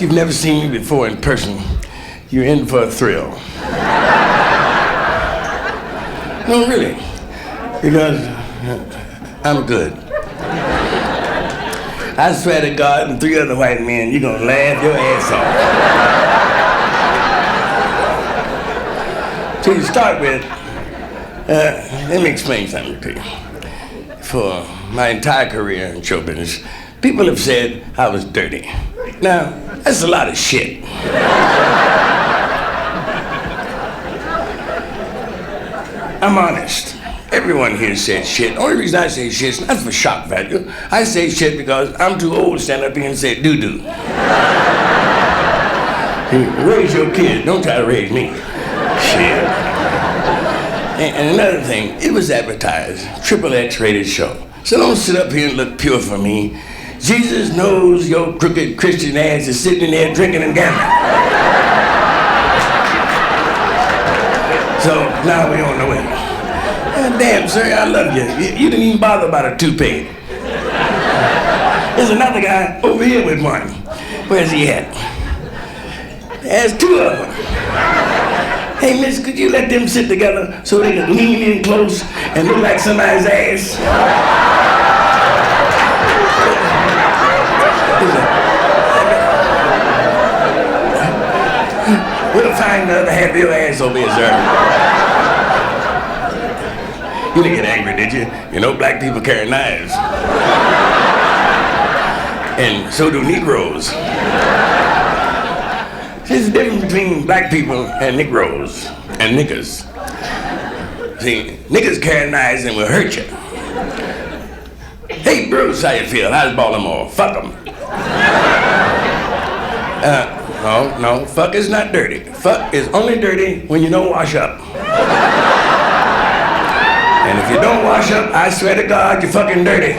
If you've never seen me before in person, you're in for a thrill. No, really, because I'm good. I swear to God and 3 other white men, you're gonna laugh your ass off. So to start with, let me explain something to you. For my entire career in show business, people have said I was dirty. Now, that's a lot of shit. I'm honest. Everyone here says shit. Only reason I say shit is not for shock value. I say shit because I'm too old to stand up here and say doo-doo. Raise your kid, don't try to raise me. Shit. And another thing, it was advertised, XXX rated show. So don't sit up here and look pure for me. Jesus knows your crooked Christian ass is sitting in there drinking and gambling. So now we're on the way. Damn, sir, I love you. You didn't even bother about a toupee. There's another guy over here with one. Where's he at? There's 2 of them. Hey, miss, could you let them sit together so they can lean in close and look like somebody's ass? We'll find the other half of your ass over here, sir. You didn't get angry, did you? You know black people carry knives. And so do Negroes. There's a difference between black people and Negroes and niggas. See, niggas carry knives and will hurt you. Hey, Bruce, how you feel? How's Baltimore? Fuck 'em. No, fuck is not dirty. Fuck is only dirty when you don't wash up. And if you don't wash up, I swear to God, you're fucking dirty.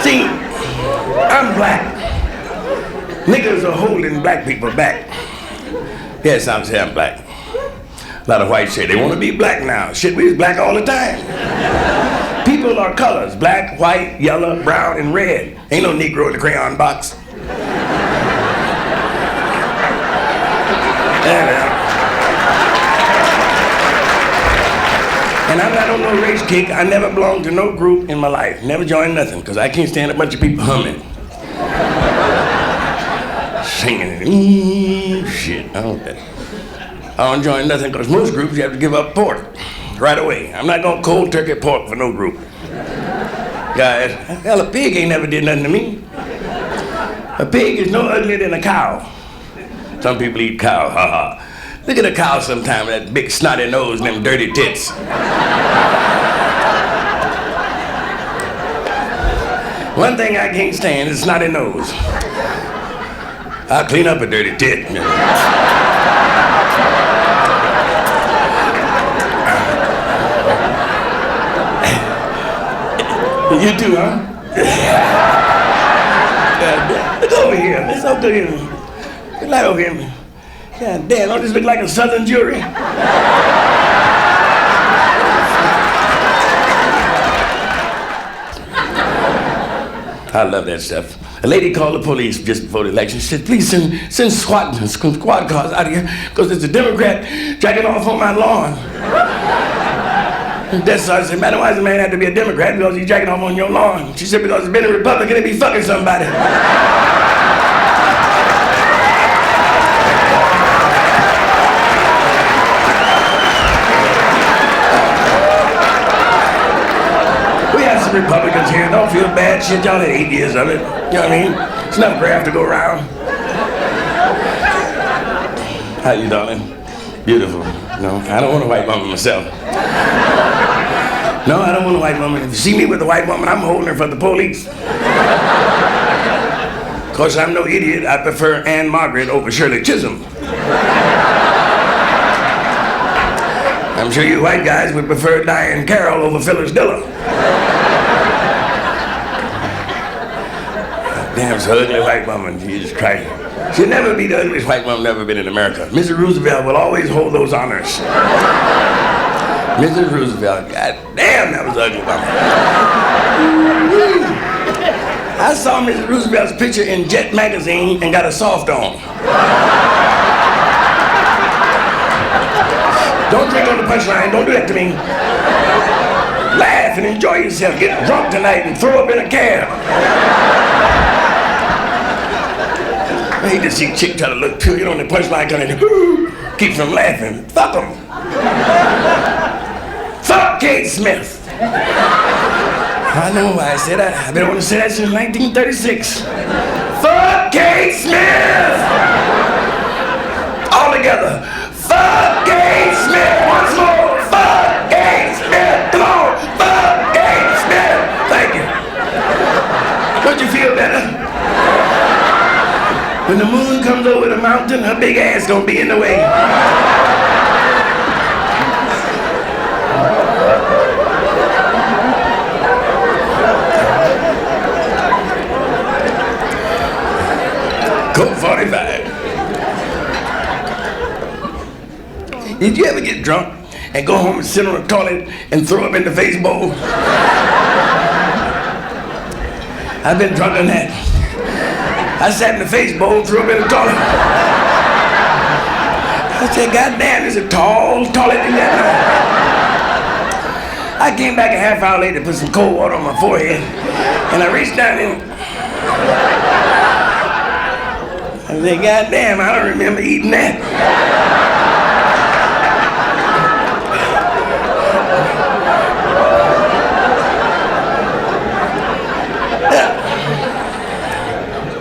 See, I'm black. Niggas are holding black people back. Yes, I'm saying I'm black. A lot of whites say they want to be black now. Shit, we was black all the time. People are colors, black, white, yellow, brown, and red. Ain't no Negro in the crayon box. And I'm not on no race kick. I never belonged to no group in my life. Never joined nothing, because I can't stand a bunch of people humming. Singing, shit. I don't join nothing, because most groups you have to give up pork right away. I'm not gonna cold turkey pork for no group. Guys, hell, a pig ain't never did nothing to me. A pig is no uglier than a cow. Some people eat cow, ha. Look at a cow sometime with that big snotty nose and them dirty tits. One thing I can't stand is snotty nose. I'll clean up a dirty tit. You too, huh? Look over here. Let's look over here. Look right over here. God damn, don't this look like a Southern jury? I love that stuff. A lady called the police just before the election. She said, please send squad cars out of here because there's a Democrat jacking off on my lawn. That's why I said, man, why does a man have to be a Democrat because he's jacking off on your lawn? She said, because he's been a Republican and be fucking somebody. Republicans here, don't feel bad. Shit, y'all had 8 years of it. You know what I mean? It's enough graft to go around. How you, darling? Beautiful. No, I don't want a white woman myself. No, I don't want a white woman. If you see me with a white woman, I'm holding her for the police. Of course, I'm no idiot. I prefer Anne Margaret over Shirley Chisholm. I'm sure you white guys would prefer Diane Carroll over Phyllis Diller. Damn, it's an ugly white woman, Jesus Christ. She'll never be the ugliest white woman ever been in America. Mrs. Roosevelt will always hold those honors. Mrs. Roosevelt, god damn, that was an ugly woman. I saw Mrs. Roosevelt's picture in Jet magazine and got a soft on. Don't drink on the punchline, don't do that to me. Laugh and enjoy yourself. Get drunk tonight and throw up in a cab. I hate to see a chick try to look pure, you know, on the punchline coming in, keep from laughing. Fuck them. Fuck Kate Smith. I know why I said that. I've been wanting to say that since 1936. Fuck Kate Smith! All together. Fuck Kate Smith! Once more. Fuck Kate Smith! Come on! Fuck Kate Smith! Thank you. Don't you feel better? When the moon comes over the mountain, her big ass gonna be in the way. Colt 45. Did you ever get drunk and go home and sit on the toilet and throw up in the face bowl? I've been drunk on that. I sat in the face bowl and threw up in the toilet. I said, God damn, there's a tall toilet in there. I came back a half hour later to put some cold water on my forehead, and I reached down in. I said, God damn, I don't remember eating that.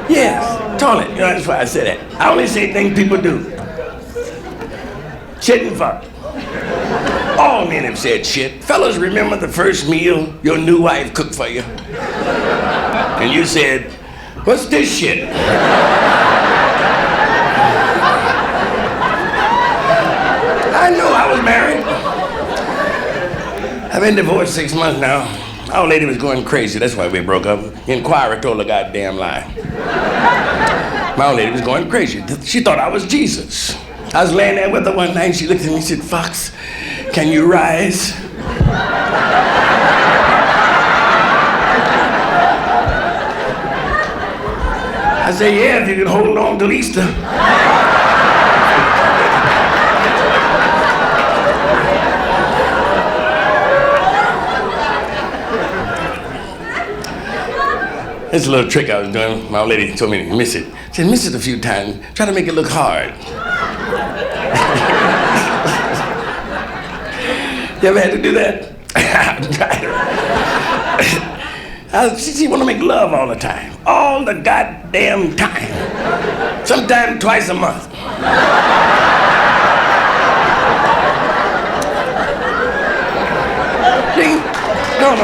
Yes, toilet. You know, that's why I said that. I only say things people do. Shit and fuck. All men have said shit. Fellas, remember the first meal your new wife cooked for you? And you said, what's this shit? I know I was married. I've been divorced 6 months now. My old lady was going crazy, that's why we broke up. The Inquirer told a goddamn lie. My old lady was going crazy. She thought I was Jesus. I was laying there with her one night, she looked at me and said, Fox, can you rise? I said, yeah, if you could hold on till Easter. This is a little trick I was doing. My old lady told me to miss it. She said, miss it a few times. Try to make it look hard. You ever had to do that? She want to make love all the time. All the goddamn time. Sometimes twice a month. See? No.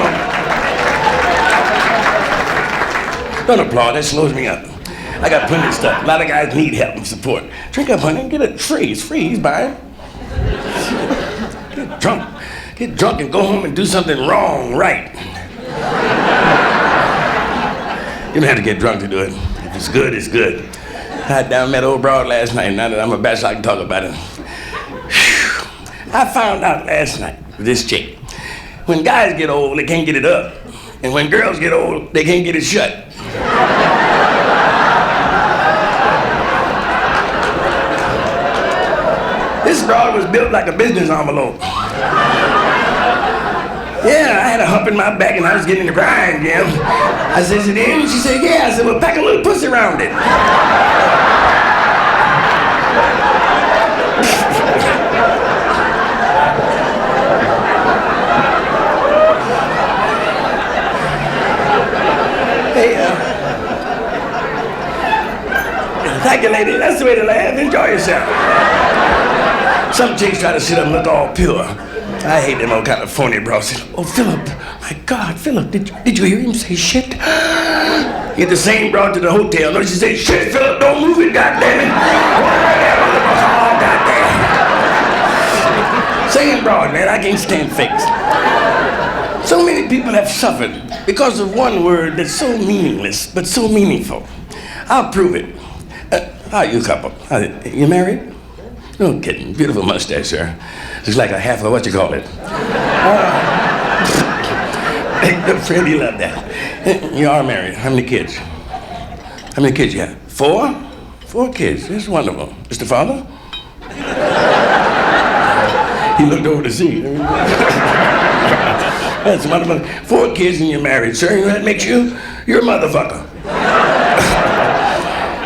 Don't applaud, that slows me up. I got plenty of stuff. A lot of guys need help and support. Drink up, honey, get it free. It's free, he's buying. Get drunk and go home and do something wrong, right. You don't have to get drunk to do it. If it's good, it's good. I down met old broad last night. Now that I'm a bachelor, I can talk about it. I found out last night with this chick. When guys get old, they can't get it up. And when girls get old, they can't get it shut. This broad was built like a business envelope. Yeah, I had a hump in my back and I was getting the grind, Jim. I said, is it in? She said, yeah. I said, well, pack a little pussy around it. Hey, thank you, lady. That's the way to laugh. Enjoy yourself. Some chicks try to sit up and look all pure. I hate them all kind of phony bros. Oh, Philip, my God, Philip, did you hear him say shit? Get the same broad to the hotel. No, she said, shit, Philip, don't move it, goddammit. Oh, goddamn. Same broad, man, I can't stand fakes. So many people have suffered because of one word that's so meaningless, but so meaningful. I'll prove it. How are you couple? You married? No kidding. Beautiful mustache, sir. Looks like a half of what you call it. Hey, good friend, you love that. You are married. How many kids? How many kids you have? 4? 4 kids. That's wonderful. Is the father? He looked over to see. That's wonderful. 4 kids and you're married, sir. You know what that makes you? You're a motherfucker.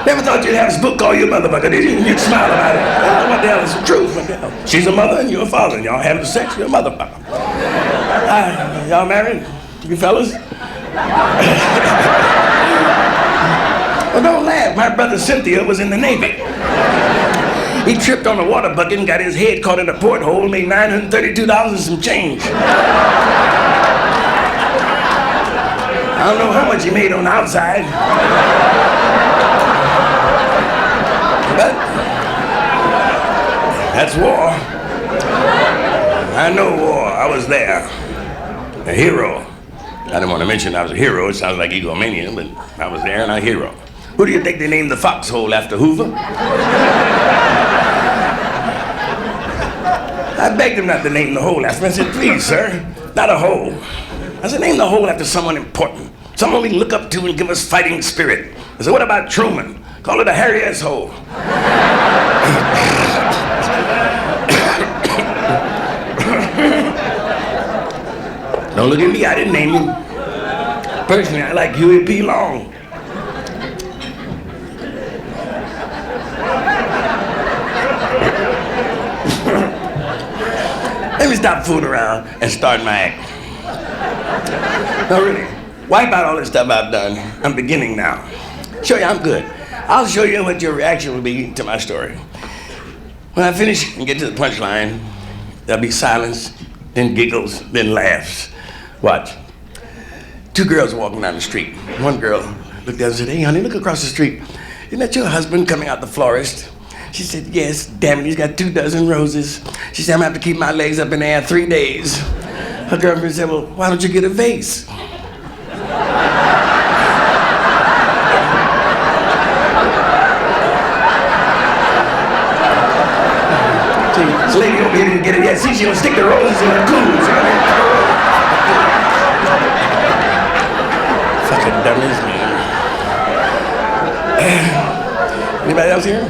Never thought you'd have this book called You a Motherfucker, did you? You'd smile about it. Oh, what the hell is the truth? What the hell? She's a mother and you're a father, and y'all having sex, you're a motherfucker. Y'all married? You fellas? Well, don't laugh. My brother Cynthia was in the Navy. He tripped on a water bucket and got his head caught in a porthole, made $932 and some change. I don't know how much he made on the outside. But that's war. I know war. I was there. A hero. I didn't want to mention I was a hero. It sounds like egomania, but I was there and I'm a hero. Who do you think they named the foxhole after, Hoover? I begged him not to name the hole after me. I said, please, sir, not a hole. I said, name the hole after someone important. Someone we look up to and give us fighting spirit. I said, what about Truman? Call it a Harry S. hole. Don't look at me, I didn't name him. Personally, I like Huey P. Long. Let me stop fooling around and start my act. No, really. Wipe out all this stuff I've done. I'm beginning now. Show you I'm good. I'll show you what your reaction will be to my story. When I finish and get to the punchline, there'll be silence, then giggles, then laughs. Watch. 2 girls walking down the street. One girl looked at her and said, hey, honey, look across the street. Isn't that your husband coming out the florist? She said, yes, damn it, he's got 2 dozen roses. She said, I'm gonna have to keep my legs up in the air 3 days. Her girlfriend said, well, why don't you get a vase? See, this lady over here didn't get it yet. See, she gonna stick the roses in her clothes. Fucking dummies, man. Anybody else here?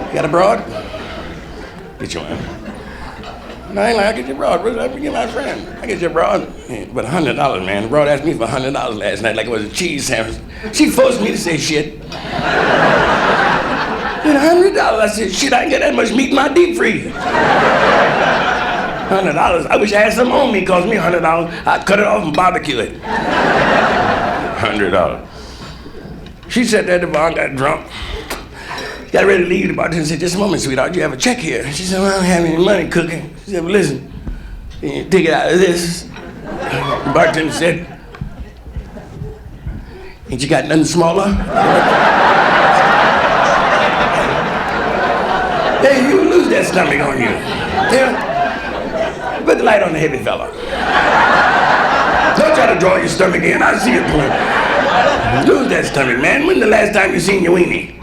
You got a broad? Get you one. No, I ain't like, I get your broad. I get my friend. I get your broad. Yeah, but $100, man. The broad asked me for $100 last night like it was a cheese sandwich. She forced me to say shit. $100. I said, shit, I ain't got that much meat in my deep freezer. $100. I wish I had some on me. It cost me $100. I'd cut it off and barbecue it. $100. She sat there at the bar and got drunk. Got ready to leave. The bartender said, just a moment, sweetheart, you have a check here. She said, well, I don't have any money cooking. She said, well, listen, you take it out of this. The bartender said, ain't you got nothing smaller? Hey, you lose that stomach on you. Yeah? Put the light on the heavy fella. Don't try to draw your stomach in. I see it point. Lose that stomach, man. When's the last time you seen your weenie?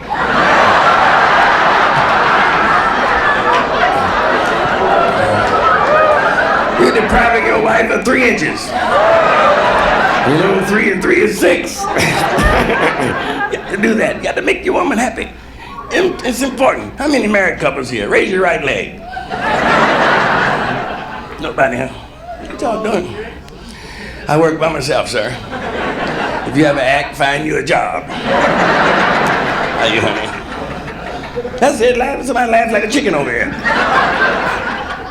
You're depriving your wife of 3 inches. You know, 3 and 3 is 6. You got to do that. You got to make your woman happy. It's important. How many married couples here? Raise your right leg. Nobody, huh? What y'all doing? I work by myself, sir. If you ever act, find you a job. How you, honey? That's it. Somebody laughs like a chicken over here.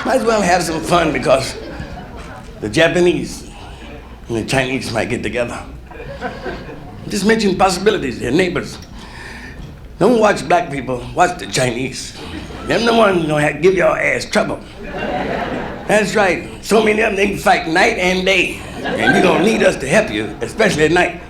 Might as well have some fun because the Japanese and the Chinese might get together. Just mention possibilities. They're neighbors. Don't watch black people. Watch the Chinese. Them the ones gonna give your ass trouble. That's right. So many of them, they can fight night and day. And you're gonna need us to help you, especially at night.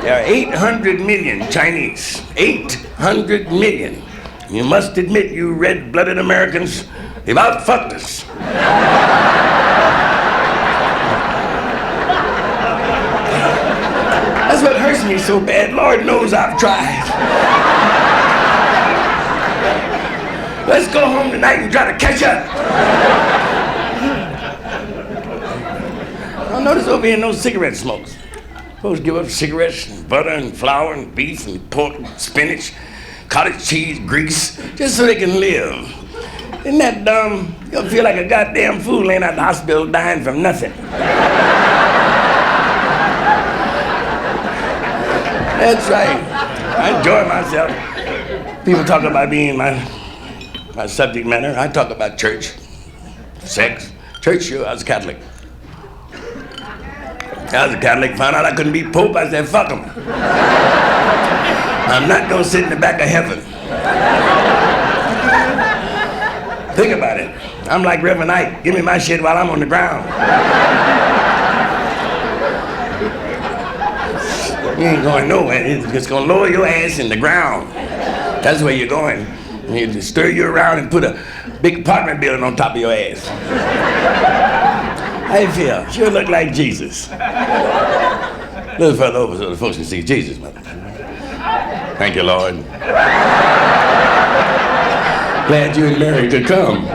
There are 800 million Chinese. 800 million. You must admit, you red-blooded Americans, they've out-fucked us. That's what hurts me so bad. Lord knows I've tried. Let's go home tonight and try to catch up. notice over here no cigarette smokes. Folks give up cigarettes and butter and flour and beef and pork and spinach, cottage cheese, grease, just so they can live. Isn't that dumb? You'll feel like a goddamn fool laying at the hospital dying from nothing. That's right. I enjoy myself. People talk about being my subject matter. I talk about church, sex. Church, sure, I was Catholic. I was a Catholic, found out I couldn't be Pope, I said, fuck him. I'm not gonna sit in the back of heaven. Think about it. I'm like Reverend Ike. Give me my shit while I'm on the ground. You ain't going nowhere. It's just gonna lower your ass in the ground. That's where you're going. You just stir you around and put a big apartment building on top of your ass. How you feel? Sure look like Jesus. A little further over so the folks can see Jesus, mother. Thank you, Lord. Glad you and Mary could come.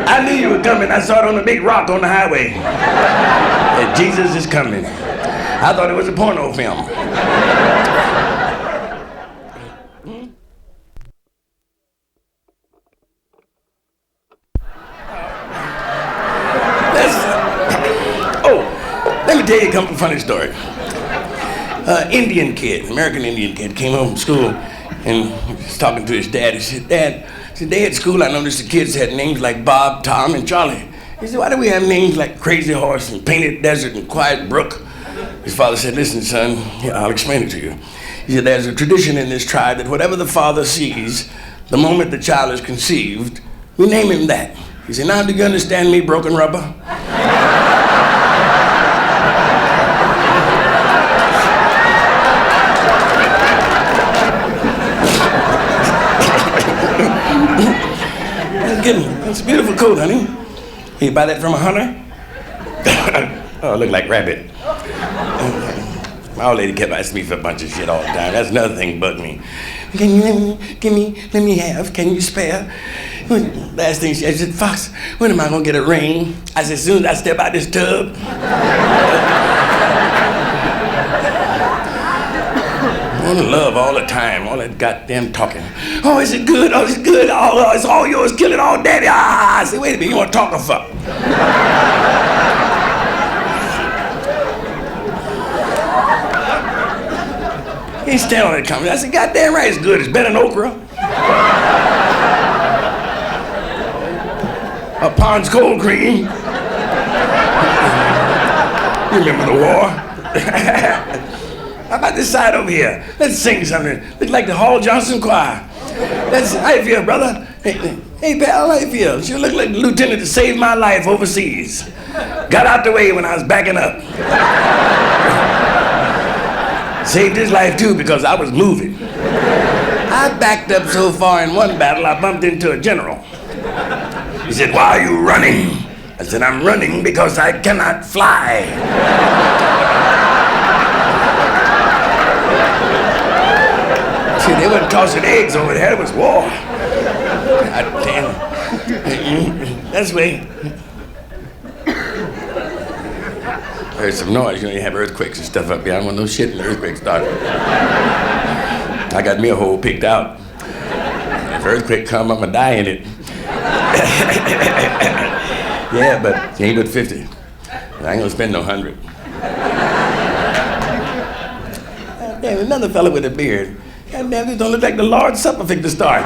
I knew you were coming. I saw it on the big rock on the highway. That Jesus is coming. I thought it was a porno film. Let me tell you a couple funny stories. Indian kid, American Indian kid, came home from school and was talking to his dad. He said, Dad, today at school I noticed the kids had names like Bob, Tom, and Charlie. He said, why do we have names like Crazy Horse and Painted Desert and Quiet Brook? His father said, listen, son, I'll explain it to you. He said, there's a tradition in this tribe that whatever the father sees, the moment the child is conceived, we name him that. He said, now do you understand me, broken rubber? It's a beautiful coat, honey. You buy that from a hunter? Oh, look like rabbit. My old lady kept asking me for a bunch of shit all the time. That's another thing bugged me. Can you let me have? Can you spare? Last thing she said, Fox, when am I gonna get a ring? I said, as soon as I step out this tub. I want to love all the time, all that goddamn talking. Oh, is it good? Oh, is it good? Oh, it's all yours. Kill it all, daddy. Ah, I said, wait a minute, you want to talk or fuck? He ain't standing on that comment. I said, goddamn right, it's good. It's better than okra. A Pond's cold cream. You remember the war? How about this side over here? Let's sing something. Look like the Hall Johnson Choir. How you feel, brother? Hey, pal, how you feel? You look like the lieutenant that saved my life overseas. Got out the way when I was backing up. Saved his life, too, because I was moving. I backed up so far in one battle, I bumped into a general. He said, why are you running? I said, I'm running because I cannot fly. See, they weren't tossing eggs over there, it was war. God damn. That's the way. Heard some noise, you have earthquakes and stuff up here. I don't want no shit when the earthquake started. I got me a hole picked out. If earthquake come, I'm gonna die in it. Yeah, but you ain't but 50. I ain't gonna spend no 100. Damn, another fella with a beard. God damn, this don't look like the Lord's Supper fix to start.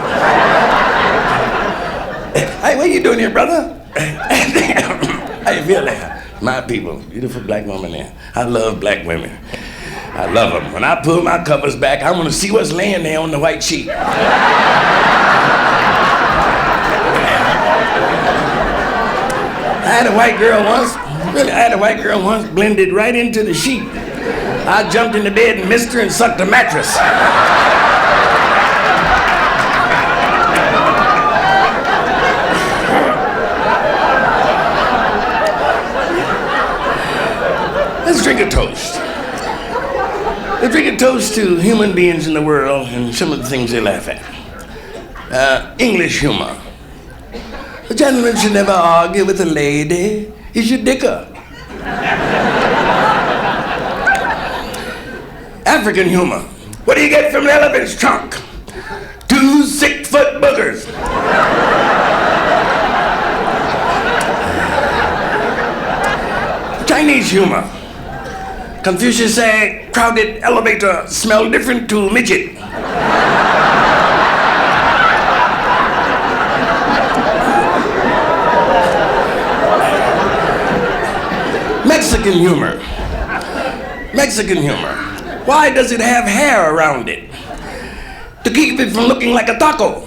Hey, what you doing here, brother? Damn, how you feel there? My people, beautiful black woman there. I love black women. I love them. When I pull my covers back, I want to see what's laying there on the white sheet. I had a white girl once, blended right into the sheet. I jumped in the bed and missed her and sucked the mattress. Let's drink a toast. Let's drink a toast to human beings in the world and some of the things they laugh at. English humor. A gentleman should never argue with a lady. He should dick her. African humor. What do you get from an elephant's trunk? 2 6-foot boogers. Chinese humor. Confucius said, crowded elevator smell different to midget. Mexican humor. Mexican humor. Why does it have hair around it? To keep it from looking like a taco.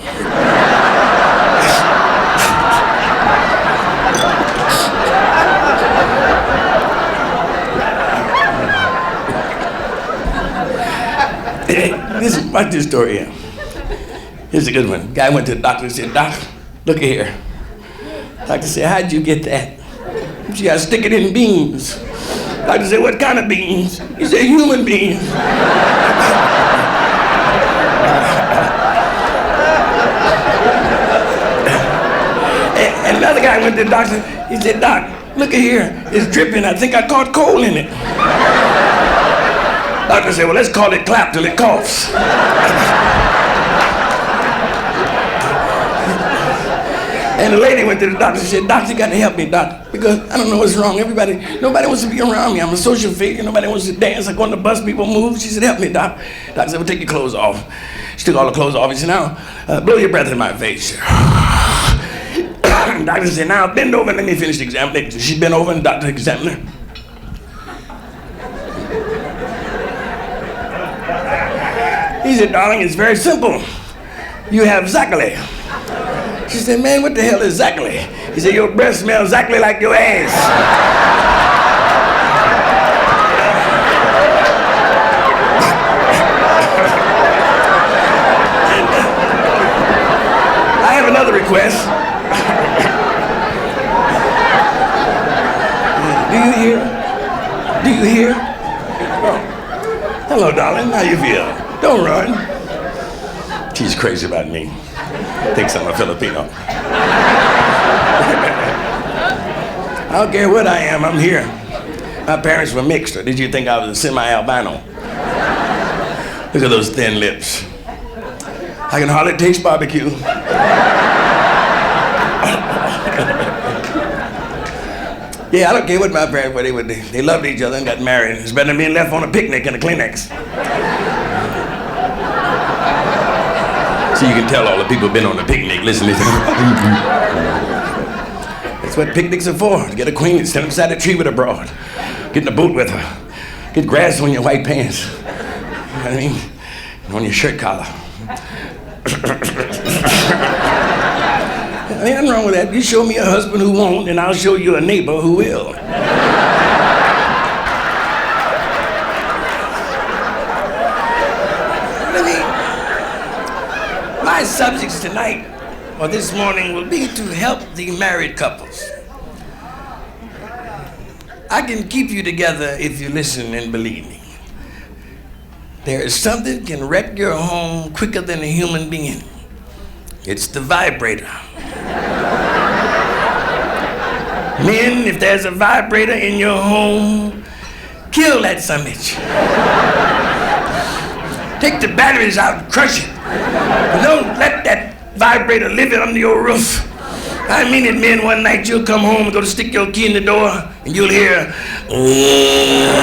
Watch this story here. Here's a good one. Guy went to the doctor and said, Doc, look here. Doctor said, how'd you get that? She got to stick it in beans. Doctor said, what kind of beans? He said, human beans. And another guy went to the doctor. He said, Doc, look here. It's dripping. I think I caught coal in it. Doctor said, well, let's call it clap till it coughs. And the lady went to the doctor and said, Doctor, you got to help me, Doc, because I don't know what's wrong. Nobody wants to be around me. I'm a social figure. Nobody wants to dance. I go on the bus, people move. She said, help me, Doc. Doctor said, well, take your clothes off. She took all the clothes off. He said, now, blow your breath in my face. Doctor said, now, bend over and let me finish the examination. She bent over and the doctor examined her. He said, darling, it's very simple. You have Zachary. She said, man, what the hell is Zachary? He said, your breath smells exactly like your ass. I have another request. Do you hear? Do you hear? Oh. Hello, darling. How you feel? Don't run. She's crazy about me. Thinks I'm a Filipino. I don't care what I am, I'm here. My parents were mixed, or did you think I was a semi-albino? Look at those thin lips. I can hardly taste barbecue. Yeah, I don't care what my parents were. They loved each other and got married. It's better than being left on a picnic in a Kleenex. So you can tell all the people who've been on a picnic listening to That's what picnics are for. To get a queen and stand beside a tree with a broad. Get in a boat with her. Get grass on your white pants. You know what I mean? And on your shirt collar. Ain't nothing wrong with that. You show me a husband who won't, and I'll show you a neighbor who will. My subjects tonight, or this morning, will be to help the married couples. I can keep you together if you listen and believe me. There is something that can wreck your home quicker than a human being. It's the vibrator. Men, if there's a vibrator in your home, kill that summage. Take the batteries out and crush it. But don't let that vibrator live it under your roof. I mean it, men. One night you'll come home and go to stick your key in the door, and you'll hear, oh,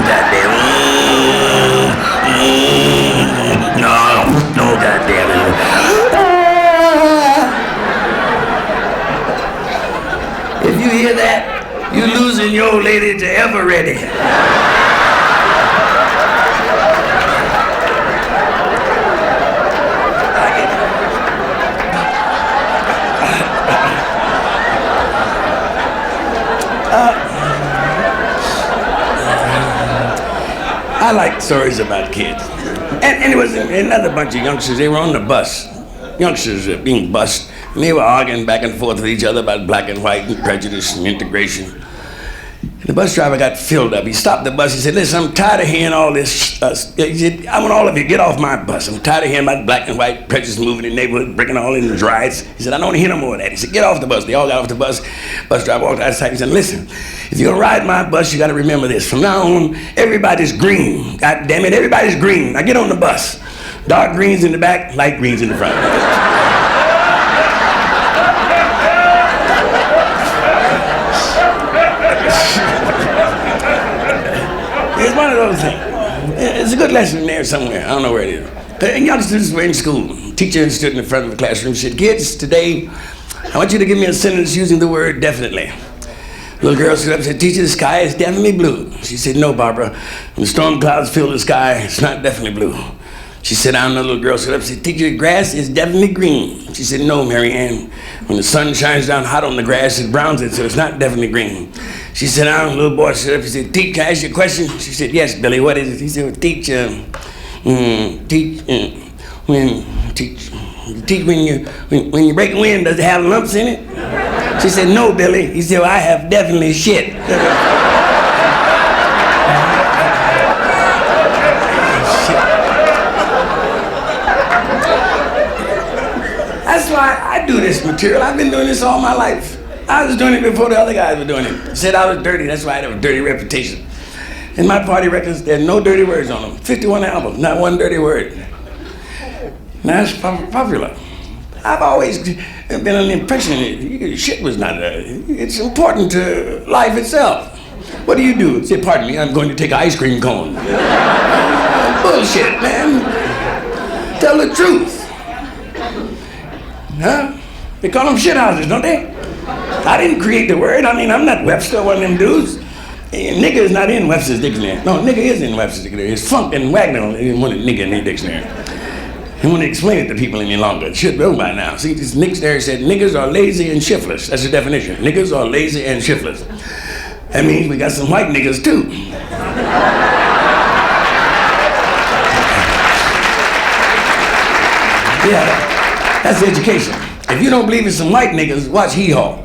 goddamn. No, goddamn. If you hear that, you're losing your lady to ever ready. I like stories about kids. And it was another bunch of youngsters. They were on the bus. Youngsters being bussed. And they were arguing back and forth with each other about black and white and prejudice and integration. The bus driver got filled up. He stopped the bus. He said, listen, I'm tired of hearing all this. He said, I want all of you, get off my bus. I'm tired of hearing about black and white prejudice moving in the neighborhood, breaking all in the riots. He said, I don't want to hear no more of that. He said, get off the bus. They all got off the bus. Bus driver walked outside. He said, listen, if you're going to ride my bus, you got to remember this. From now on, everybody's green. God damn it, everybody's green. Now get on the bus. Dark greens in the back, light greens in the front. It's one of those things. It's a good lesson there somewhere. I don't know where it is. The young students were in school. Teacher stood in the front of the classroom and said, kids, today, I want you to give me a sentence using the word definitely. Little girl stood up and said, teacher, the sky is definitely blue. She said, no, Barbara. When the storm clouds fill the sky, it's not definitely blue. She said, down, the little girl stood up and said, teacher, the grass is definitely green. She said, no, Mary Ann. When the sun shines down hot on the grass, it browns it, so it's not definitely green. She said, down, the little boy stood up and said, teach, can I ask you a question? She said, yes, Billy, what is it? He said, well, teach when you break a wind, does it have lumps in it? She said, no, Billy. He said, well, I have definitely shit. That's why I do this material. I've been doing this all my life. I was doing it before the other guys were doing it. Said I was dirty, that's why I have a dirty reputation. In my party records, there's no dirty words on them. 51 albums, not one dirty word. Now it's popular. I've always been under the impression that shit was not, it's important to life itself. What do you do? Say, pardon me, I'm going to take an ice cream cone. Bullshit, man. Tell the truth. Huh? They call them shit houses, don't they? I didn't create the word. I mean, I'm not Webster, one of them dudes. Nigga is not in Webster's dictionary. No, nigga is in Webster's dictionary. It's Funk and Wagner wanted nigga in their dictionary. He won't explain it to people any longer. It should know by now. See, this dictionary said niggas are lazy and shiftless. That's the definition. Niggas are lazy and shiftless. That means we got some white niggas too. Yeah. That's education. If you don't believe in some white niggas, watch Hee Haw.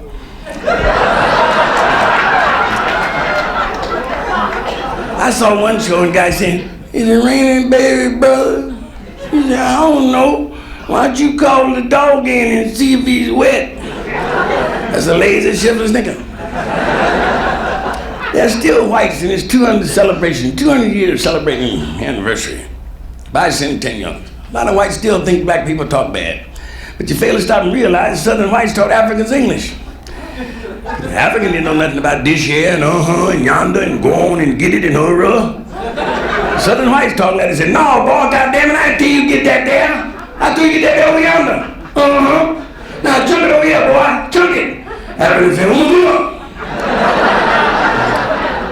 I saw one show and the guy saying, is it raining, baby, brother? He said, I don't know. Why don't you call the dog in and see if he's wet? That's a lazy, shiftless nigga. There's still whites in this 200 celebration, 200 years celebrating anniversary. Bicentennial. A lot of whites still think black people talk bad. But you fail to stop and realize Southern whites taught Africans English. African didn't know nothing about this here and and yonder and go on and get it and Southern whites talk like they said, no, boy, goddamn it, I didn't tell you get that there. I told you get that over yonder. Now chunk it over here, boy, chunk it. Africans said,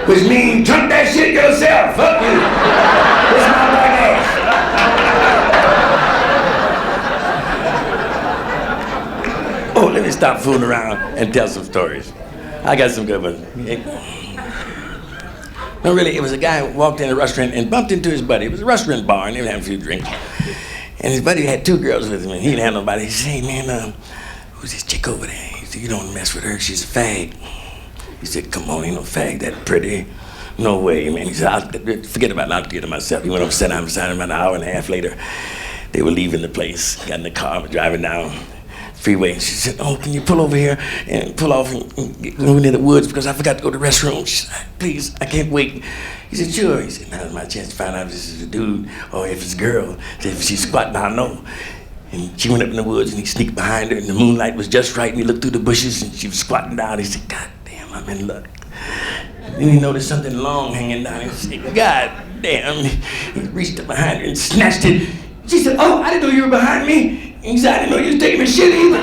which means chunk that shit yourself. Fuck you. It's my black ass. Oh, let me stop fooling around and tell some stories. I got some good ones. No, really, it was a guy who walked in a restaurant and bumped into his buddy. It was a restaurant bar, and they were having a few drinks. And his buddy had two girls with him, and he didn't have nobody. He said, hey, man, who's this chick over there? He said, you don't mess with her, she's a fag. He said, come on, ain't no fag that pretty. No way, man. He said, forget about it, I'll get it myself. He went up and sat down beside him. About an hour and a half later, they were leaving the place, got in the car, driving down freeway. She said, oh, can you pull over here and pull off and go near the woods because I forgot to go to the restroom. She said, please, I can't wait. He said, sure. He said, now's my chance to find out if this is a dude or if it's a girl. He said, if she's squatting, I'll know. And she went up in the woods and he sneaked behind her and the moonlight was just right and he looked through the bushes and she was squatting down. He said, God damn, I'm in luck. Then he noticed something long hanging down. He said, God damn. He reached up behind her and snatched it. She said, oh, I didn't know you were behind me. He said, I didn't know you was taking me shit either.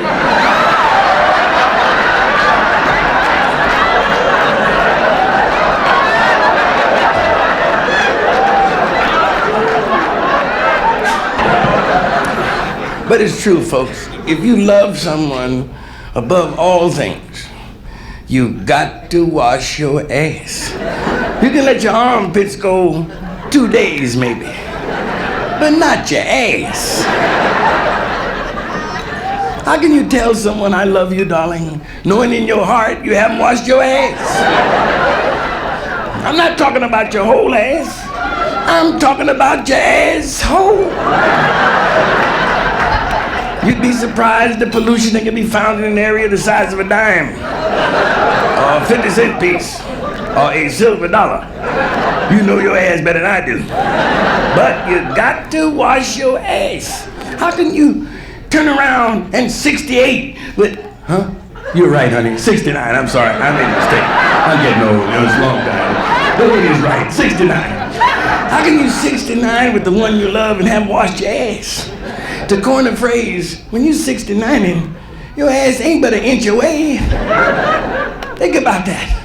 But it's true, folks. If you love someone above all things, you got to wash your ass. You can let your armpits go 2 days maybe, but not your ass. How can you tell someone I love you, darling, knowing in your heart you haven't washed your ass? I'm not talking about your whole ass. I'm talking about your asshole. You'd be surprised the pollution that can be found in an area the size of a dime, or a 50-cent piece, or a silver dollar. You know your ass better than I do. But you got to wash your ass. How can you turn around and 68 with, huh? You're right, honey, 69, I'm sorry, I made a mistake. I'm getting old, you know, it's a long time. The lady's right, 69. How can you 69 with the one you love and haven't washed your ass? To coin a phrase, when you 69 and your ass ain't but an inch away. Think about that.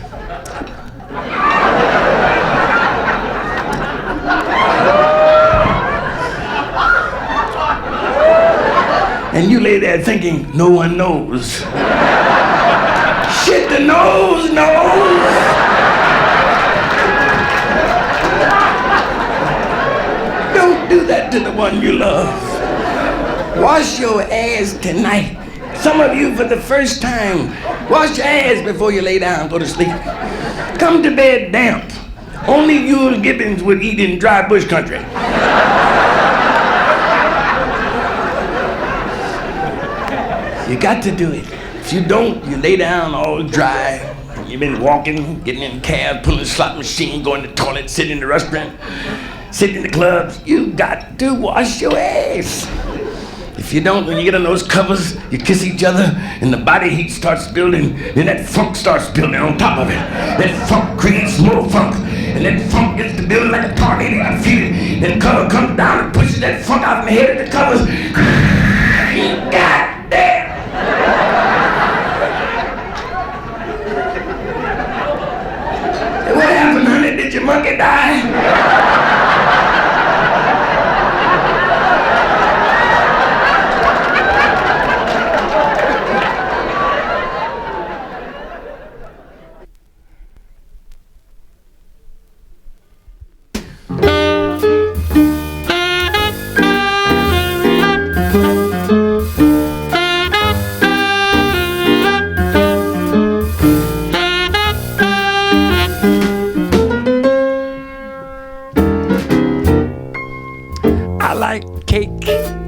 And you lay there thinking, no one knows. Shit, the nose knows. Don't do that to the one you love. Wash your ass tonight. Some of you, for the first time, wash your ass before you lay down, go to sleep. Come to bed damp. Only Yule Gibbons would eat in dry bush country. You got to do it. If you don't, you lay down all dry. You've been walking, getting in cabs, pulling a slot machine, going to the toilet, sitting in the restaurant, sitting in the clubs. You got to wash your ass. If you don't, when you get on those covers, you kiss each other, and the body heat starts building, then that funk starts building on top of it. That funk creates more funk, and that funk gets to build like a tornado. I feel it. That cover comes down and pushes that funk out from the head of the covers. God damn. What happened, honey? Did your monkey die?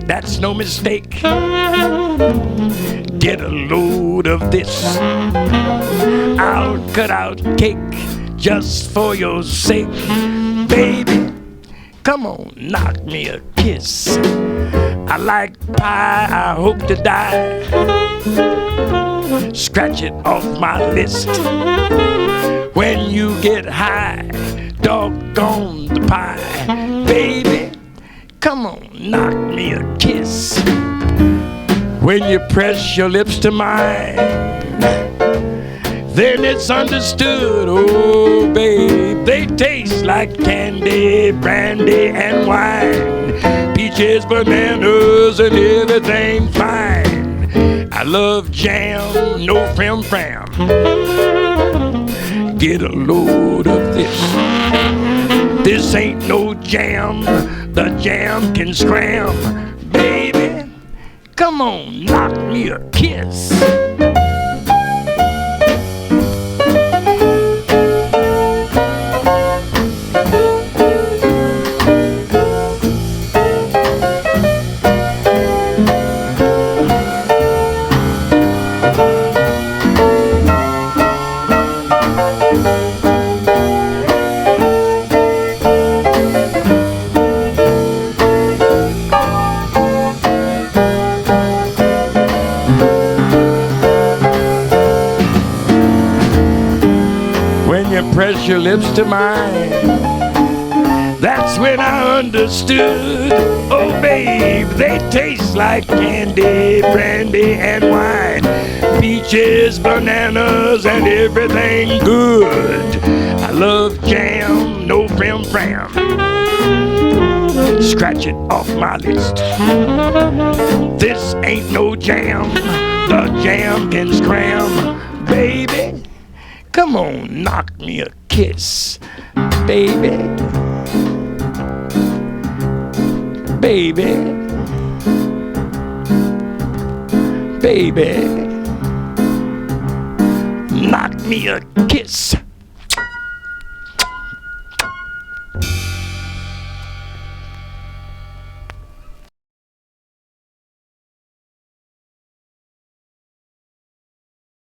That's no mistake. Get a load of this. I'll cut out cake just for your sake. Baby, come on, knock me a kiss. I like pie, I hope to die. Scratch it off my list. When you get high, doggone the pie. Baby, come on, knock me a kiss. When you press your lips to mine, then it's understood. Oh, babe, they taste like candy, brandy, and wine. Peaches, bananas, and everything fine. I love jam, no fram. Get a load of this. This ain't no jam. The jam can scram. Baby, come on, knock me a kiss. Press your lips to mine. That's when I understood. Oh, babe, they taste like candy, brandy, and wine. Peaches, bananas, and everything good. I love jam, no fram. Scratch it off my list. This ain't no jam. The jam can scram. Baby, come on, knock me a kiss, baby. Baby. Baby. Knock me a kiss.